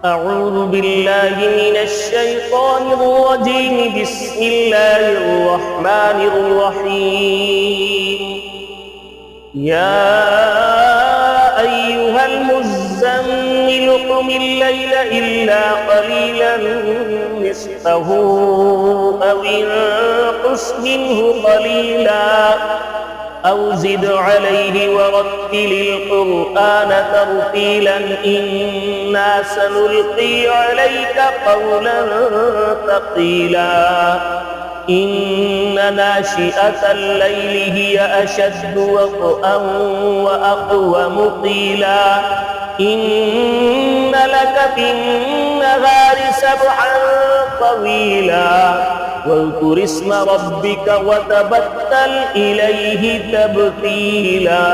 أعوذ بالله من الشيطان الرجيم. بسم الله الرحمن الرحيم. يا أيها المزمل قم الليل إلا قليلا نصفه أو انقص منه قليلا أو زد عليه ورتل القرآن ترتيلا إنا سنلقي عليك قولا ثقيلا إن ناشئة الليل هي أشد وطئا وأقوم قيلا إن لك في النهار سبحا طويلا واذكر اسم ربك وتبتل إليه تبتيلا